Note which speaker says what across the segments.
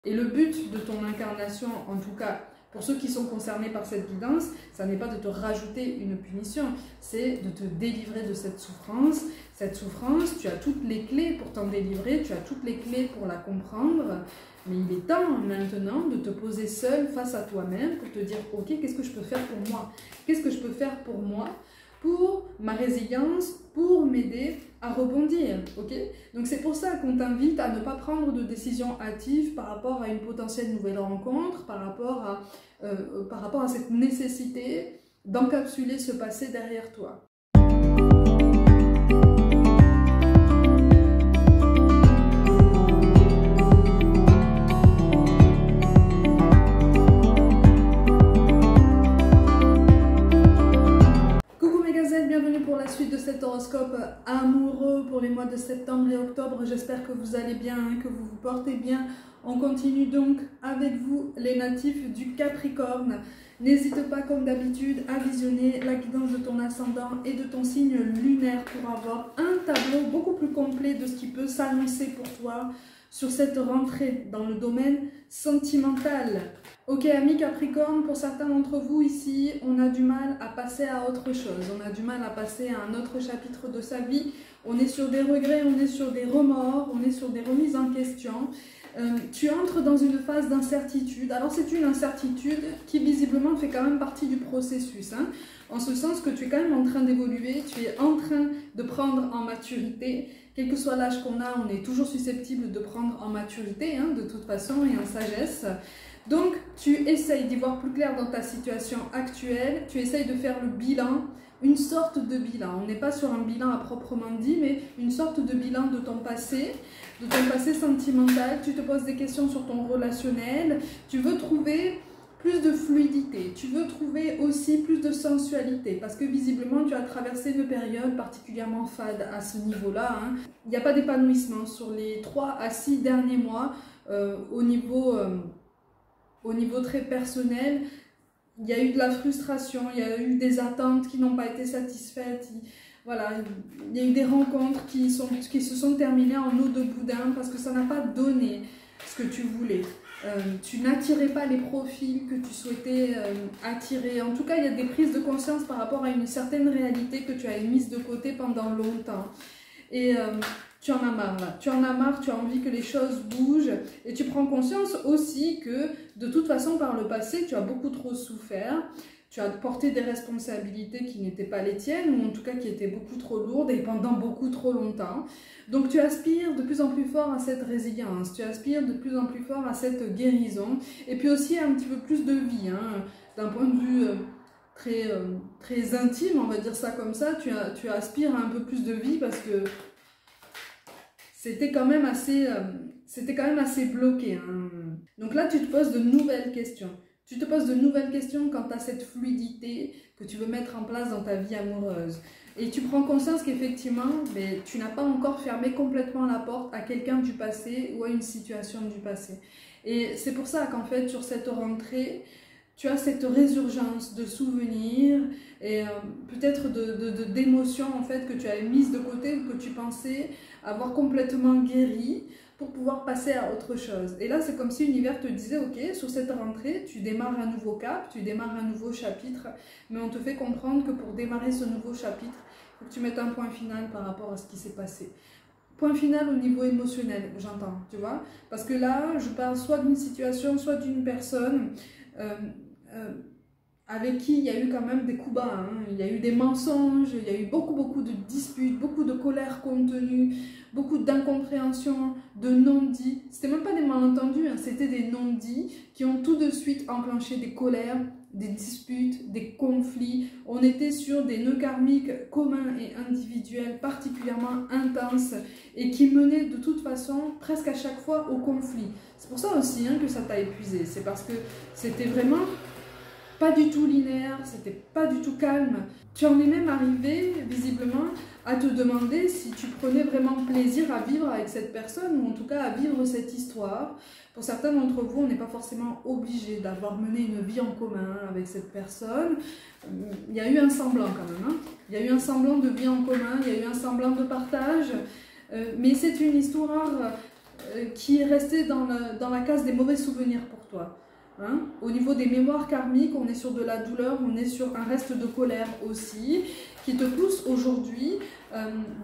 Speaker 1: Et le but de ton incarnation, en tout cas pour ceux qui sont concernés par cette guidance, ça n'est pas de te rajouter une punition, c'est de te délivrer de cette souffrance. Cette souffrance, tu as toutes les clés pour t'en délivrer, tu as toutes les clés pour la comprendre, mais il est temps maintenant de te poser seul face à toi-même pour te dire « Ok, qu'est-ce que je peux faire pour moi? Qu'est-ce que je peux faire pour moi ? Pour ma résilience, pour m'aider à rebondir, ok ?» Donc c'est pour ça qu'on t'invite à ne pas prendre de décision hâtive par rapport à une potentielle nouvelle rencontre, par rapport à cette nécessité d'encapsuler ce passé derrière toi. Bienvenue pour la suite de cet horoscope amoureux pour les mois de septembre et octobre. J'espère que vous allez bien, que vous vous portez bien. On continue donc avec vous les natifs du Capricorne. N'hésite pas comme d'habitude à visionner la guidance de ton ascendant et de ton signe lunaire pour avoir un tableau beaucoup plus complet de ce qui peut s'annoncer pour toi sur cette rentrée dans le domaine sentimental. Ok, amis Capricorne, pour certains d'entre vous ici, on a du mal à passer à autre chose. On a du mal à passer à un autre chapitre de sa vie. On est sur des regrets, on est sur des remords, on est sur des remises en question. Tu entres dans une phase d'incertitude. Alors c'est une incertitude qui visiblement fait quand même partie du processus, hein, en ce sens que tu es quand même en train d'évoluer, tu es en train de prendre en maturité. Quel que soit l'âge qu'on a, on est toujours susceptible de prendre en maturité, hein, de toute façon, et en sagesse. Donc, tu essayes d'y voir plus clair dans ta situation actuelle, tu essayes de faire le bilan, une sorte de bilan. On n'est pas sur un bilan à proprement dit, mais une sorte de bilan de ton passé sentimental. Tu te poses des questions sur ton relationnel, tu veux trouver plus de fluidité, tu veux trouver aussi plus de sensualité, parce que visiblement tu as traversé une période particulièrement fade à ce niveau-là, hein. Il n'y a pas d'épanouissement sur les 3 à 6 derniers mois au niveau très personnel. Il y a eu de la frustration, il y a eu des attentes qui n'ont pas été satisfaites. Voilà, il y a eu des rencontres qui se sont terminées en eau de boudin parce que ça n'a pas donné ce que tu voulais. Tu n'attirais pas les profils que tu souhaitais attirer. En tout cas, il y a des prises de conscience par rapport à une certaine réalité que tu as mise de côté pendant longtemps. Et tu en as marre là. Tu en as marre, tu as envie que les choses bougent. Et tu prends conscience aussi que de toute façon, par le passé, tu as beaucoup trop souffert. Tu as porté des responsabilités qui n'étaient pas les tiennes, ou en tout cas qui étaient beaucoup trop lourdes et pendant beaucoup trop longtemps. Donc tu aspires de plus en plus fort à cette résilience, tu aspires de plus en plus fort à cette guérison, et puis aussi un petit peu plus de vie, hein, d'un point de vue très intime, on va dire ça comme ça, tu aspires à un peu plus de vie parce que c'était quand même assez bloqué, hein. Donc là, tu te poses de nouvelles questions. Tu te poses de nouvelles questions quant à cette fluidité que tu veux mettre en place dans ta vie amoureuse. Et tu prends conscience qu'effectivement, tu n'as pas encore fermé complètement la porte à quelqu'un du passé ou à une situation du passé. Et c'est pour ça qu'en fait, sur cette rentrée, tu as cette résurgence de souvenirs et peut-être d'émotions en fait, que tu avais mises de côté, que tu pensais avoir complètement guéri, pour pouvoir passer à autre chose. Et là, c'est comme si l'univers te disait, ok, sur cette rentrée, tu démarres un nouveau cap, tu démarres un nouveau chapitre, mais on te fait comprendre que pour démarrer ce nouveau chapitre, il faut que tu mettes un point final par rapport à ce qui s'est passé. Point final au niveau émotionnel, j'entends, tu vois. Parce que là, je parle soit d'une situation, soit d'une personne avec qui il y a eu quand même des coups bas, hein. Il y a eu des mensonges, il y a eu beaucoup de disputes, beaucoup de colère contenue, beaucoup d'incompréhension, de non-dits. C'était même pas des malentendus, hein, c'était des non-dits qui ont tout de suite enclenché des colères, des disputes, des conflits. On était sur des nœuds karmiques communs et individuels particulièrement intenses et qui menaient de toute façon presque à chaque fois au conflit. C'est pour ça aussi, hein, que ça t'a épuisé. C'est parce que c'était vraiment pas du tout linéaire, c'était pas du tout calme. Tu en es même arrivé, visiblement, à te demander si tu prenais vraiment plaisir à vivre avec cette personne, ou en tout cas à vivre cette histoire. Pour certains d'entre vous, on n'est pas forcément obligé d'avoir mené une vie en commun avec cette personne. Il y a eu un semblant quand même, hein. Il y a eu un semblant de vie en commun, il y a eu un semblant de partage, mais c'est une histoire qui est resté dans la case des mauvais souvenirs pour toi. Hein? Au niveau des mémoires karmiques, on est sur de la douleur, on est sur un reste de colère aussi, qui te pousse aujourd'hui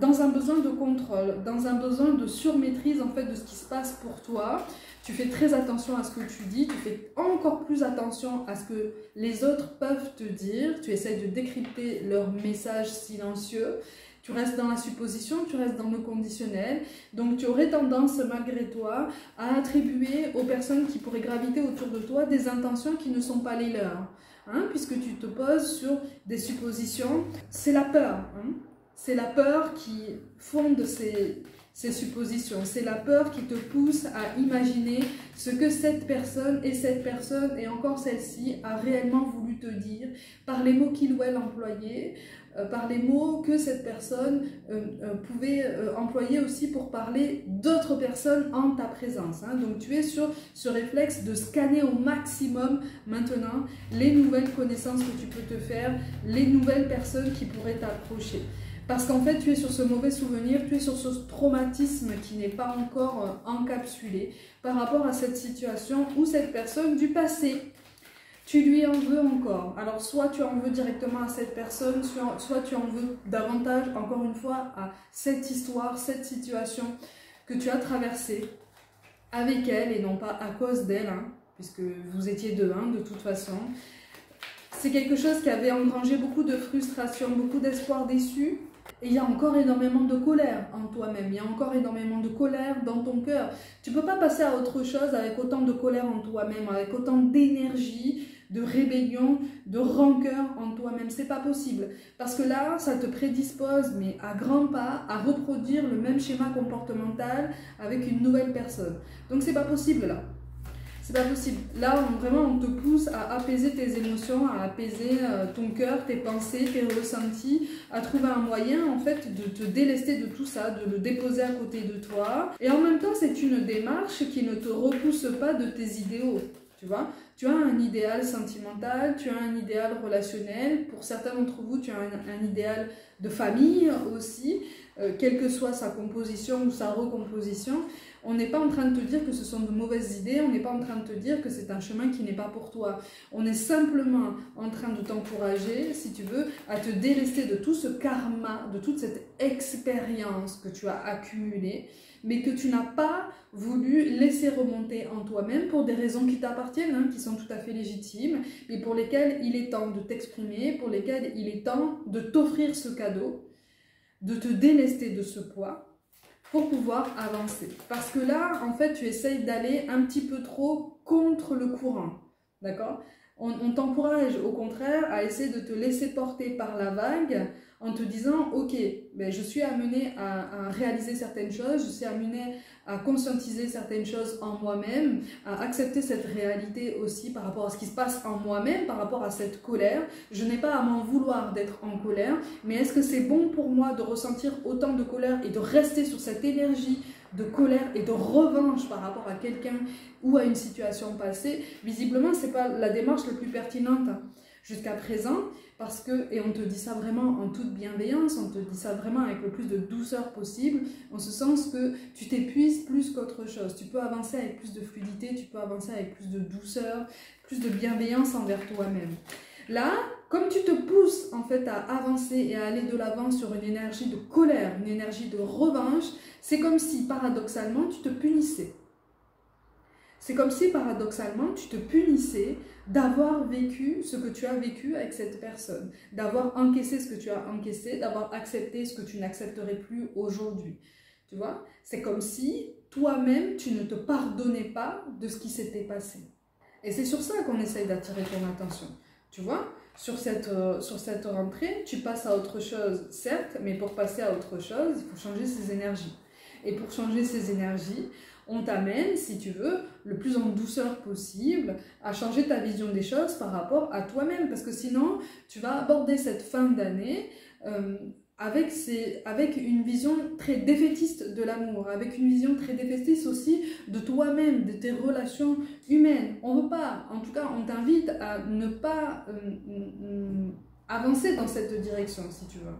Speaker 1: dans un besoin de contrôle, dans un besoin de surmaîtrise en fait de ce qui se passe pour toi. Tu fais très attention à ce que tu dis, tu fais encore plus attention à ce que les autres peuvent te dire, tu essaies de décrypter leurs messages silencieux. Tu restes dans la supposition, tu restes dans le conditionnel. Donc tu aurais tendance, malgré toi, à attribuer aux personnes qui pourraient graviter autour de toi des intentions qui ne sont pas les leurs. Hein, puisque tu te poses sur des suppositions. C'est la peur. Hein. C'est la peur qui fonde ces suppositions. C'est la peur qui te pousse à imaginer ce que cette personne et encore celle-ci a réellement voulu te dire par les mots qu'il ou elle employait, par les mots que cette personne pouvait employer aussi pour parler d'autres personnes en ta présence. Hein. Donc tu es sur ce réflexe de scanner au maximum maintenant les nouvelles connaissances que tu peux te faire, les nouvelles personnes qui pourraient t'approcher. Parce qu'en fait, tu es sur ce mauvais souvenir, tu es sur ce traumatisme qui n'est pas encore encapsulé par rapport à cette situation ou cette personne du passé. Tu lui en veux encore. Alors, soit tu en veux directement à cette personne, soit tu en veux davantage, encore une fois, à cette histoire, cette situation que tu as traversée avec elle et non pas à cause d'elle, hein, puisque vous étiez deux, hein, de toute façon. C'est quelque chose qui avait engrangé beaucoup de frustration, beaucoup d'espoir déçu. Et il y a encore énormément de colère en toi-même, il y a encore énormément de colère dans ton cœur. Tu ne peux pas passer à autre chose avec autant de colère en toi-même, avec autant d'énergie, de rébellion, de rancœur en toi-même. C'est pas possible. Parce que là, ça te prédispose, mais à grands pas, à reproduire le même schéma comportemental avec une nouvelle personne. Donc c'est pas possible là. C'est pas possible. Là, vraiment, on te pousse à apaiser tes émotions, à apaiser ton cœur, tes pensées, tes ressentis, à trouver un moyen, en fait, de te délester de tout ça, de le déposer à côté de toi. Et en même temps, c'est une démarche qui ne te repousse pas de tes idéaux, tu vois. Tu as un idéal sentimental, tu as un idéal relationnel. Pour certains d'entre vous, tu as un idéal de famille aussi, quelle que soit sa composition ou sa recomposition. On n'est pas en train de te dire que ce sont de mauvaises idées, on n'est pas en train de te dire que c'est un chemin qui n'est pas pour toi. On est simplement en train de t'encourager, si tu veux, à te délester de tout ce karma, de toute cette expérience que tu as accumulée, mais que tu n'as pas voulu laisser remonter en toi-même pour des raisons qui t'appartiennent, hein, qui sont tout à fait légitimes, mais pour lesquelles il est temps de t'exprimer, pour lesquelles il est temps de t'offrir ce cadeau, de te délester de ce poids, pour pouvoir avancer. Parce que là, en fait, tu essayes d'aller un petit peu trop contre le courant. D'accord ? On t'encourage au contraire à essayer de te laisser porter par la vague en te disant « Ok, ben, je suis amené à réaliser certaines choses, je suis amené à conscientiser certaines choses en moi-même, à accepter cette réalité aussi par rapport à ce qui se passe en moi-même, par rapport à cette colère. Je n'ai pas à m'en vouloir d'être en colère, mais est-ce que c'est bon pour moi de ressentir autant de colère et de rester sur cette énergie de colère et de revanche par rapport à quelqu'un ou à une situation passée? Visiblement, ce n'est pas la démarche la plus pertinente jusqu'à présent, parce que, et on te dit ça vraiment en toute bienveillance, on te dit ça vraiment avec le plus de douceur possible, en ce sens que tu t'épuises plus qu'autre chose. Tu peux avancer avec plus de fluidité, tu peux avancer avec plus de douceur, plus de bienveillance envers toi-même. Là, comme tu te pousses en fait à avancer et à aller de l'avant sur une énergie de colère, une énergie de revanche, c'est comme si paradoxalement tu te punissais. C'est comme si paradoxalement tu te punissais d'avoir vécu ce que tu as vécu avec cette personne, d'avoir encaissé ce que tu as encaissé, d'avoir accepté ce que tu n'accepterais plus aujourd'hui. Tu vois? C'est comme si toi-même tu ne te pardonnais pas de ce qui s'était passé. Et c'est sur ça qu'on essaye d'attirer ton attention. Tu vois, sur cette rentrée, tu passes à autre chose, certes, mais pour passer à autre chose, il faut changer ses énergies. Et pour changer ses énergies, on t'amène, si tu veux, le plus en douceur possible, à changer ta vision des choses par rapport à toi-même. Parce que sinon, tu vas aborder cette fin d'année avec une vision très défaitiste de l'amour, avec une vision très défaitiste aussi de toi-même, de tes relations humaines. On ne veut pas, en tout cas, on t'invite à ne pas avancer dans cette direction, si tu veux.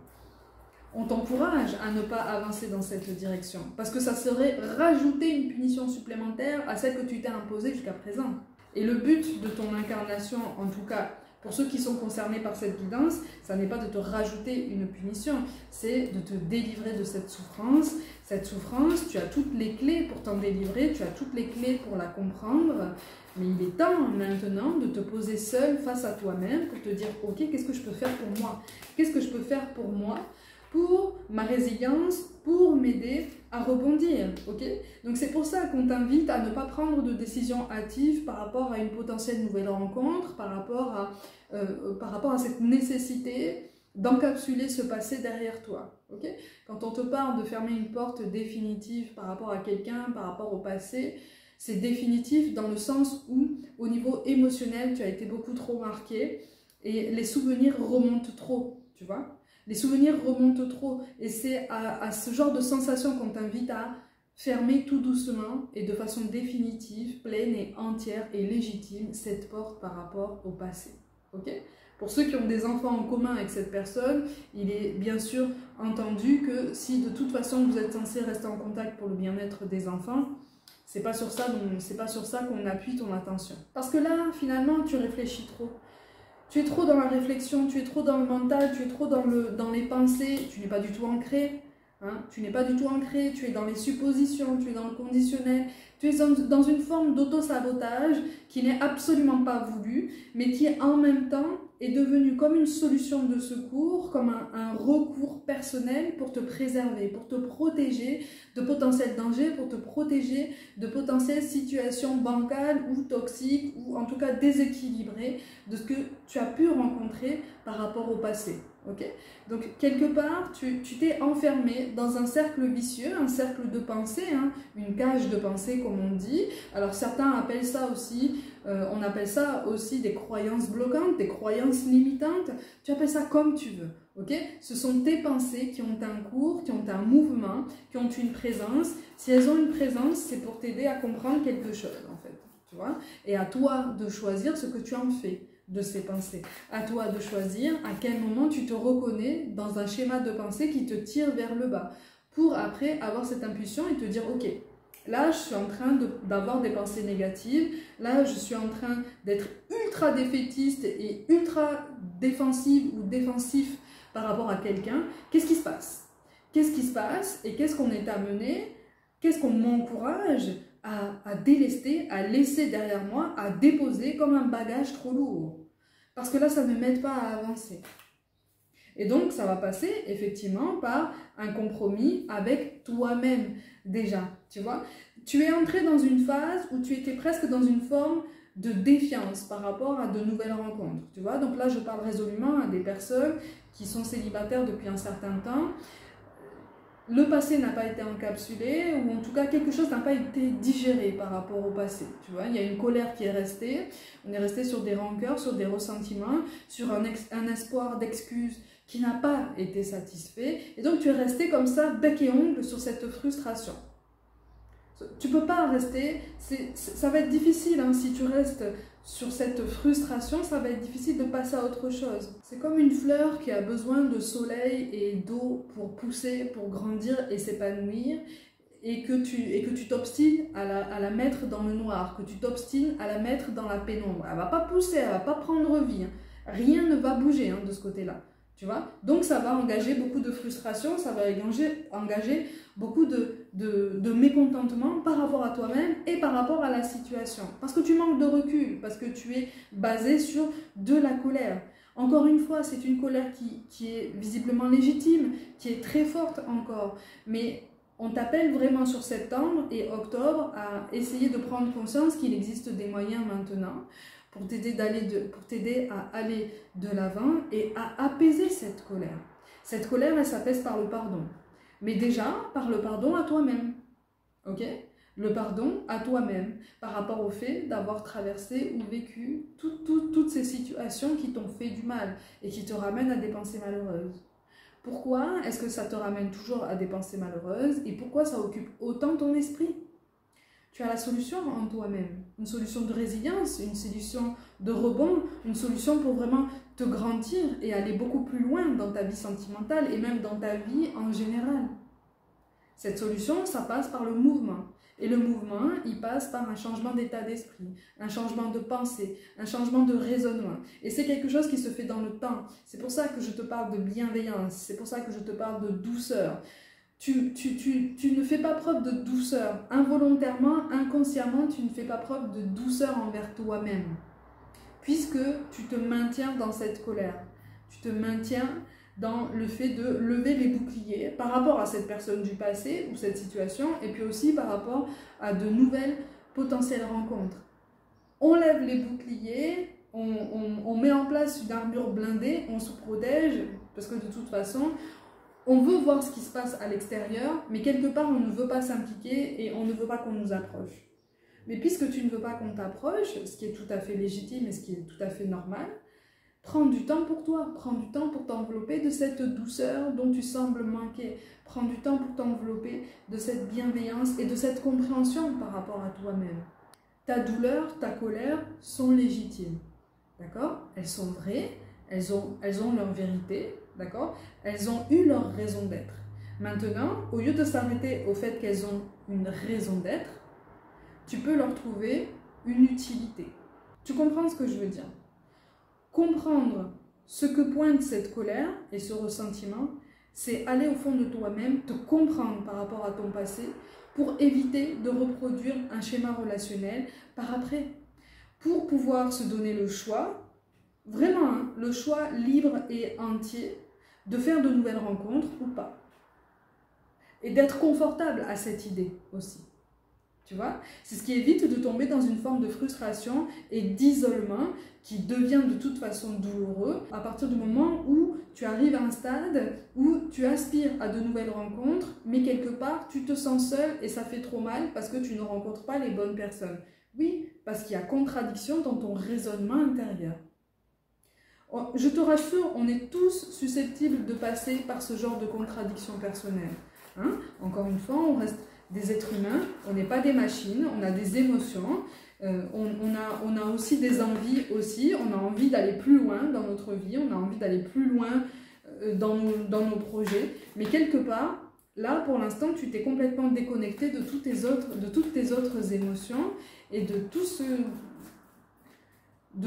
Speaker 1: on t'encourage à ne pas avancer dans cette direction. Parce que ça serait rajouter une punition supplémentaire à celle que tu t'es imposée jusqu'à présent. Et le but de ton incarnation, en tout cas, pour ceux qui sont concernés par cette guidance, ça n'est pas de te rajouter une punition, c'est de te délivrer de cette souffrance. Cette souffrance, tu as toutes les clés pour t'en délivrer, tu as toutes les clés pour la comprendre, mais il est temps maintenant de te poser seul face à toi-même pour te dire « Ok, qu'est-ce que je peux faire pour moi? Qu'est-ce que je peux faire pour moi ? Pour ma résilience, pour m'aider à rebondir, ok ?» Donc c'est pour ça qu'on t'invite à ne pas prendre de décision hâtive par rapport à une potentielle nouvelle rencontre, par rapport à cette nécessité d'encapsuler ce passé derrière toi, ok ? Quand on te parle de fermer une porte définitive par rapport à quelqu'un, par rapport au passé, c'est définitif dans le sens où, au niveau émotionnel, tu as été beaucoup trop marqué et les souvenirs remontent trop, tu vois ? Les souvenirs remontent trop et c'est à ce genre de sensation qu'on t'invite à fermer tout doucement et de façon définitive, pleine et entière et légitime cette porte par rapport au passé. Ok ? Pour ceux qui ont des enfants en commun avec cette personne, il est bien sûr entendu que si de toute façon vous êtes censé rester en contact pour le bien-être des enfants, c'est pas sur ça qu'on appuie ton attention. Parce que là, finalement, tu réfléchis trop. Tu es trop dans la réflexion, tu es trop dans le mental, tu es trop dans les pensées, tu n'es pas du tout ancré. Hein, tu n'es pas du tout ancré, tu es dans les suppositions, tu es dans le conditionnel, tu es dans une forme d'auto-sabotage qui n'est absolument pas voulu, mais qui en même temps est devenu comme une solution de secours, comme un recours personnel pour te préserver, pour te protéger de potentiels dangers, pour te protéger de potentielles situations bancales ou toxiques, ou en tout cas déséquilibrées de ce que tu as pu rencontrer par rapport au passé. Okay ? Donc, quelque part, tu t'es enfermé dans un cercle vicieux, un cercle de pensée, hein, une cage de pensée comme on dit. Alors, certains appellent ça aussi, on appelle ça aussi des croyances bloquantes, des croyances limitantes. Tu appelles ça comme tu veux. Okay ? Ce sont tes pensées qui ont un cours, qui ont un mouvement, qui ont une présence. Si elles ont une présence, c'est pour t'aider à comprendre quelque chose, en fait. Tu vois ? Et à toi de choisir ce que tu en fais de ces pensées. À toi de choisir à quel moment tu te reconnais dans un schéma de pensée qui te tire vers le bas pour après avoir cette impulsion et te dire ok, là je suis en train d'avoir des pensées négatives, là je suis en train d'être ultra défaitiste et ultra défensive ou défensif par rapport à quelqu'un. Qu'est-ce qui se passe? Qu'est-ce qui se passe et qu'est-ce qu'on est amené, qu'est-ce qu'on m'encourage à délester, à laisser derrière moi, à déposer comme un bagage trop lourd. Parce que là, ça ne m'aide pas à avancer. Et donc, ça va passer effectivement par un compromis avec toi-même déjà, tu vois. Tu es entré dans une phase où tu étais presque dans une forme de défiance par rapport à de nouvelles rencontres, tu vois. Donc là, je parle résolument à des personnes qui sont célibataires depuis un certain temps. Le passé n'a pas été encapsulé, ou en tout cas quelque chose n'a pas été digéré par rapport au passé. Tu vois, il y a une colère qui est restée, on est resté sur des rancœurs, sur des ressentiments, sur un espoir d'excuses qui n'a pas été satisfait, et donc tu es resté comme ça, bec et ongle, sur cette frustration. Tu peux pas rester, ça va être difficile hein, si tu restes sur cette frustration, ça va être difficile de passer à autre chose. C'est comme une fleur qui a besoin de soleil et d'eau pour pousser, pour grandir et s'épanouir, et que tu t'obstines à la mettre dans le noir, que tu t'obstines à la mettre dans la pénombre. Elle va pas pousser, elle va pas prendre vie. Hein. Rien ne va bouger hein, de ce côté-là. Tu vois? Donc ça va engager beaucoup de frustration, ça va engager beaucoup de mécontentement par rapport à toi-même et par rapport à la situation. Parce que tu manques de recul, parce que tu es basé sur de la colère. Encore une fois, c'est une colère qui est visiblement légitime, qui est très forte encore. Mais on t'appelle vraiment sur septembre et octobre à essayer de prendre conscience qu'il existe des moyens maintenant pour t'aider à aller de l'avant et à apaiser cette colère. Cette colère, elle s'apaise par le pardon. Mais déjà, par le pardon à toi-même. Ok? Le pardon à toi-même par rapport au fait d'avoir traversé ou vécu toutes ces situations qui t'ont fait du mal et qui te ramènent à des pensées malheureuses. Pourquoi est-ce que ça te ramène toujours à des pensées malheureuses et pourquoi ça occupe autant ton esprit? tu as la solution en toi-même. Une solution de résilience, une solution de rebond, une solution pour vraiment te grandir et aller beaucoup plus loin dans ta vie sentimentale et même dans ta vie en général. Cette solution, ça passe par le mouvement. Et le mouvement, il passe par un changement d'état d'esprit, un changement de pensée, un changement de raisonnement. Et c'est quelque chose qui se fait dans le temps. C'est pour ça que je te parle de bienveillance, c'est pour ça que je te parle de douceur. Tu ne fais pas preuve de douceur. Involontairement, inconsciemment, tu ne fais pas preuve de douceur envers toi-même. Puisque tu te maintiens dans cette colère. Tu te maintiens dans le fait de lever les boucliers par rapport à cette personne du passé ou cette situation, et puis aussi par rapport à de nouvelles potentielles rencontres. On lève les boucliers, on met en place une armure blindée, on se protège, parce que de toute façon, on veut voir ce qui se passe à l'extérieur, mais quelque part on ne veut pas s'impliquer et on ne veut pas qu'on nous approche. Mais puisque tu ne veux pas qu'on t'approche, ce qui est tout à fait légitime et ce qui est tout à fait normal, prends du temps pour toi, prends du temps pour t'envelopper de cette douceur dont tu sembles manquer. Prends du temps pour t'envelopper de cette bienveillance et de cette compréhension par rapport à toi-même. Ta douleur, ta colère sont légitimes, d'accord? Elles sont vraies, elles ont leur vérité, d'accord? Elles ont eu leur raison d'être. Maintenant, au lieu de s'arrêter au fait qu'elles ont une raison d'être, tu peux leur trouver une utilité. Tu comprends ce que je veux dire? Comprendre ce que pointe cette colère et ce ressentiment, c'est aller au fond de toi-même, te comprendre par rapport à ton passé pour éviter de reproduire un schéma relationnel par après. Pour pouvoir se donner le choix, vraiment le choix libre et entier de faire de nouvelles rencontres ou pas. Et d'être confortable à cette idée aussi. Tu vois, c'est ce qui évite de tomber dans une forme de frustration et d'isolement qui devient de toute façon douloureux à partir du moment où tu arrives à un stade où tu aspires à de nouvelles rencontres, mais quelque part tu te sens seul et ça fait trop mal parce que tu ne rencontres pas les bonnes personnes. Oui, parce qu'il y a contradiction dans ton raisonnement intérieur. Je te rassure, on est tous susceptibles de passer par ce genre de contradiction personnelle. Hein? Encore une fois, on reste des êtres humains, on n'est pas des machines, on a des émotions, on a aussi des envies aussi, on a envie d'aller plus loin dans notre vie, on a envie d'aller plus loin dans nos projets, mais quelque part, là pour l'instant tu t'es complètement déconnecté de toutes tes autres émotions et de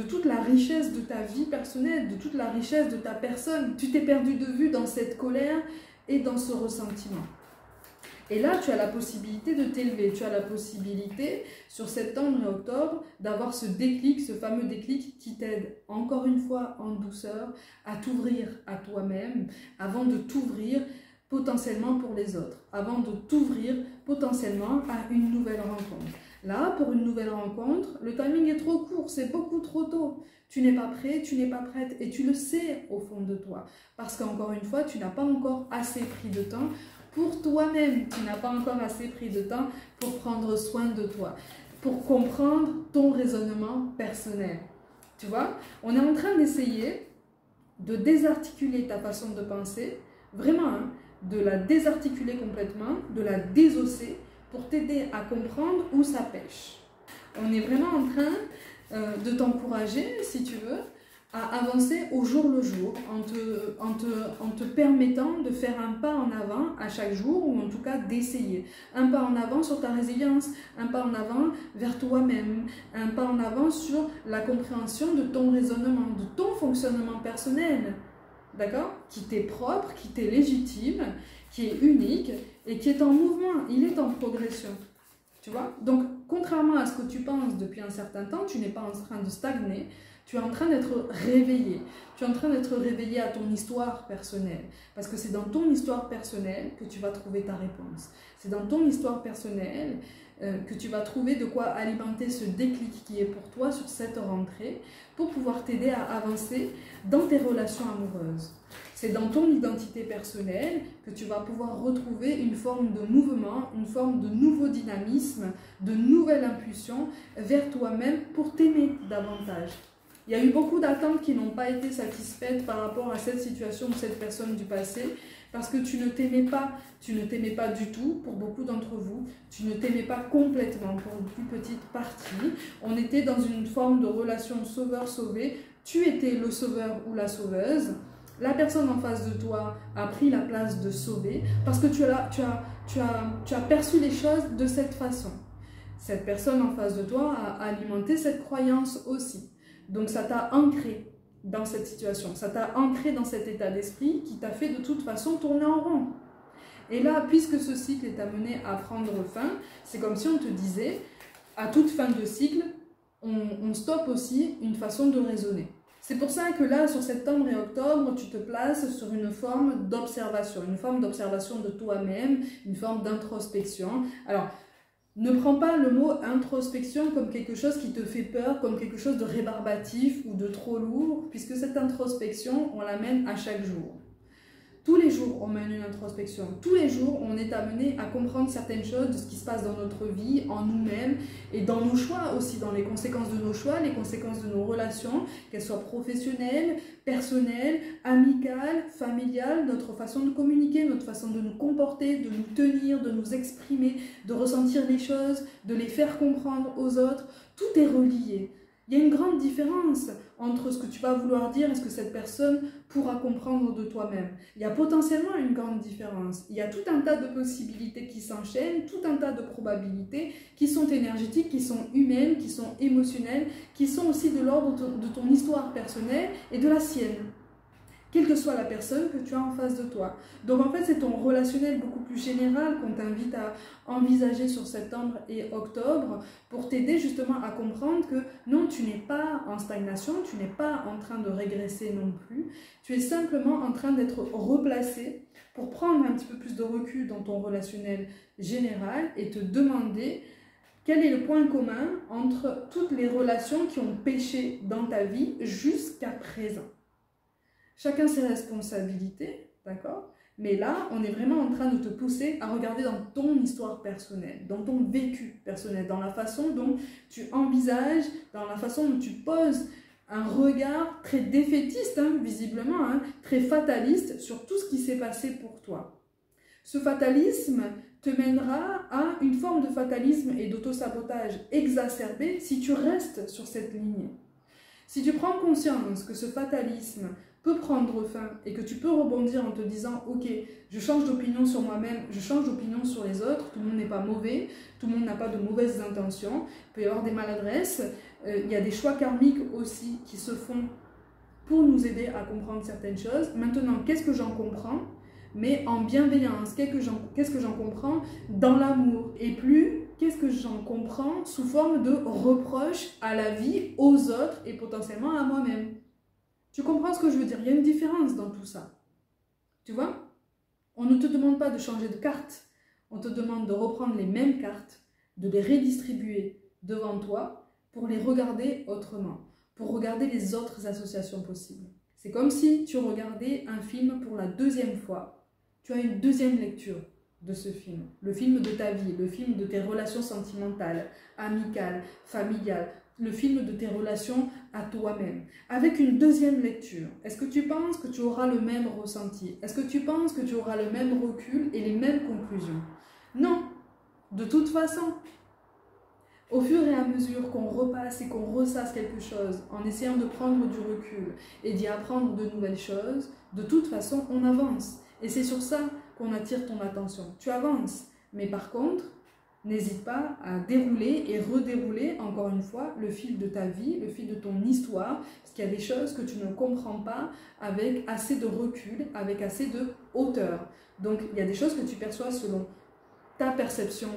Speaker 1: toute la richesse de ta vie personnelle, de toute la richesse de ta personne. Tu t'es perdu de vue dans cette colère et dans ce ressentiment. Et là, tu as la possibilité de t'élever, tu as la possibilité, sur septembre et octobre, d'avoir ce déclic, ce fameux déclic qui t'aide, encore une fois, en douceur, à t'ouvrir à toi-même, avant de t'ouvrir potentiellement pour les autres, avant de t'ouvrir potentiellement à une nouvelle rencontre. Là, pour une nouvelle rencontre, le timing est trop court, c'est beaucoup trop tôt. Tu n'es pas prêt, tu n'es pas prête et tu le sais au fond de toi. Parce qu'encore une fois, tu n'as pas encore assez pris de temps pour toi-même. Tu n'as pas encore assez pris de temps pour prendre soin de toi, pour comprendre ton raisonnement personnel. Tu vois, on est en train d'essayer de désarticuler ta façon de penser, vraiment, hein, de la désarticuler complètement, de la désosser, pour t'aider à comprendre où ça pêche. On est vraiment en train de t'encourager, si tu veux, à avancer au jour le jour, en te permettant de faire un pas en avant à chaque jour, ou en tout cas d'essayer. Un pas en avant sur ta résilience, un pas en avant vers toi-même, un pas en avant sur la compréhension de ton raisonnement, de ton fonctionnement personnel, d'accord? Qui t'est propre, qui t'est légitime, qui est unique et qui est en mouvement, il est en progression. Tu vois? Donc, contrairement à ce que tu penses depuis un certain temps, tu n'es pas en train de stagner, tu es en train d'être réveillé. Tu es en train d'être réveillé à ton histoire personnelle. Parce que c'est dans ton histoire personnelle que tu vas trouver ta réponse. C'est dans ton histoire personnelle que tu vas trouver de quoi alimenter ce déclic qui est pour toi sur cette rentrée pour pouvoir t'aider à avancer dans tes relations amoureuses. C'est dans ton identité personnelle que tu vas pouvoir retrouver une forme de mouvement, une forme de nouveau dynamisme, de nouvelle impulsion vers toi-même pour t'aimer davantage. Il y a eu beaucoup d'attentes qui n'ont pas été satisfaites par rapport à cette situation ou cette personne du passé, parce que tu ne t'aimais pas du tout pour beaucoup d'entre vous, tu ne t'aimais pas complètement pour une plus petite partie. On était dans une forme de relation sauveur-sauvé, tu étais le sauveur ou la sauveuse. La personne en face de toi a pris la place de sauver parce que tu as perçu les choses de cette façon. Cette personne en face de toi a alimenté cette croyance aussi. Donc ça t'a ancré dans cette situation, ça t'a ancré dans cet état d'esprit qui t'a fait de toute façon tourner en rond. Et là, puisque ce cycle est amené à prendre fin, c'est comme si on te disait, à toute fin de cycle, on stoppe aussi une façon de raisonner. C'est pour ça que là, sur septembre et octobre, tu te places sur une forme d'observation de toi-même, une forme d'introspection. Alors, ne prends pas le mot introspection comme quelque chose qui te fait peur, comme quelque chose de rébarbatif ou de trop lourd, puisque cette introspection, on la mène à chaque jour. Tous les jours, on mène une introspection. Tous les jours, on est amené à comprendre certaines choses de ce qui se passe dans notre vie, en nous-mêmes et dans nos choix aussi, dans les conséquences de nos choix, les conséquences de nos relations, qu'elles soient professionnelles, personnelles, amicales, familiales, notre façon de communiquer, notre façon de nous comporter, de nous tenir, de nous exprimer, de ressentir les choses, de les faire comprendre aux autres. Tout est relié. Il y a une grande différence entre ce que tu vas vouloir dire et ce que cette personne pourra comprendre de toi-même. Il y a potentiellement une grande différence. Il y a tout un tas de possibilités qui s'enchaînent, tout un tas de probabilités qui sont énergétiques, qui sont humaines, qui sont émotionnelles, qui sont aussi de l'ordre de ton histoire personnelle et de la sienne. Quelle que soit la personne que tu as en face de toi. Donc en fait, c'est ton relationnel beaucoup plus général qu'on t'invite à envisager sur septembre et octobre pour t'aider justement à comprendre que non, tu n'es pas en stagnation, tu n'es pas en train de régresser non plus. Tu es simplement en train d'être replacé pour prendre un petit peu plus de recul dans ton relationnel général et te demander quel est le point commun entre toutes les relations qui ont péché dans ta vie jusqu'à présent. Chacun ses responsabilités, d'accord? Mais là, on est vraiment en train de te pousser à regarder dans ton histoire personnelle, dans ton vécu personnel, dans la façon dont tu envisages, dans la façon dont tu poses un regard très défaitiste, visiblement, très fataliste sur tout ce qui s'est passé pour toi. Ce fatalisme te mènera à une forme de fatalisme et d'autosabotage exacerbé si tu restes sur cette ligne. Si tu prends conscience que ce fatalisme peut prendre fin et que tu peux rebondir en te disant « Ok, je change d'opinion sur moi-même, je change d'opinion sur les autres, tout le monde n'est pas mauvais, tout le monde n'a pas de mauvaises intentions, il peut y avoir des maladresses, il y a des choix karmiques aussi qui se font pour nous aider à comprendre certaines choses. Maintenant, qu'est-ce que j'en comprends ? Mais en bienveillance, qu'est-ce que j'en comprends dans l'amour et plus qu'est-ce que j'en comprends sous forme de reproche à la vie, aux autres et potentiellement à moi-même. Tu comprends ce que je veux dire? Il y a une différence dans tout ça. Tu vois? On ne te demande pas de changer de carte. On te demande de reprendre les mêmes cartes, de les redistribuer devant toi pour les regarder autrement, pour regarder les autres associations possibles. C'est comme si tu regardais un film pour la deuxième fois. Tu as une deuxième lecture de ce film. Le film de ta vie, le film de tes relations sentimentales, amicales, familiales, le film de tes relations à toi-même, avec une deuxième lecture. Est-ce que tu penses que tu auras le même ressenti? Est-ce que tu penses que tu auras le même recul et les mêmes conclusions? Non, de toute façon. Au fur et à mesure qu'on repasse et qu'on ressasse quelque chose, en essayant de prendre du recul et d'y apprendre de nouvelles choses, de toute façon, on avance. Et c'est sur ça qu'on attire ton attention. Tu avances, mais par contre, n'hésite pas à dérouler et redérouler, encore une fois, le fil de ta vie, le fil de ton histoire, parce qu'il y a des choses que tu ne comprends pas avec assez de recul, avec assez de hauteur. Donc, il y a des choses que tu perçois selon ta perception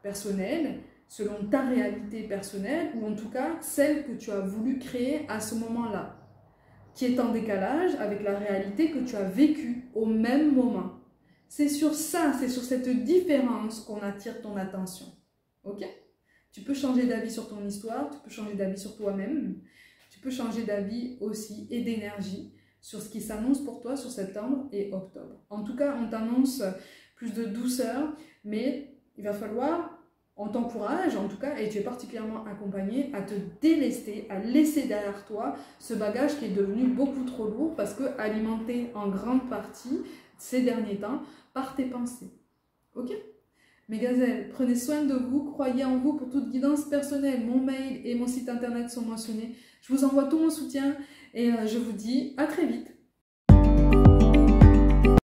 Speaker 1: personnelle, selon ta réalité personnelle, ou en tout cas, celle que tu as voulu créer à ce moment-là, qui est en décalage avec la réalité que tu as vécue au même moment. C'est sur ça, c'est sur cette différence qu'on attire ton attention. Ok? Tu peux changer d'avis sur ton histoire, tu peux changer d'avis sur toi-même, tu peux changer d'avis aussi et d'énergie sur ce qui s'annonce pour toi sur septembre et octobre. En tout cas, on t'annonce plus de douceur, mais il va falloir, on t'encourage en tout cas, et tu es particulièrement accompagné à te délester, à laisser derrière toi ce bagage qui est devenu beaucoup trop lourd parce que alimenté en grande partie, ces derniers temps par tes pensées. Ok? Mes gazelles, prenez soin de vous, croyez en vous pour toute guidance personnelle. Mon mail et mon site internet sont mentionnés. Je vous envoie tout mon soutien et je vous dis à très vite.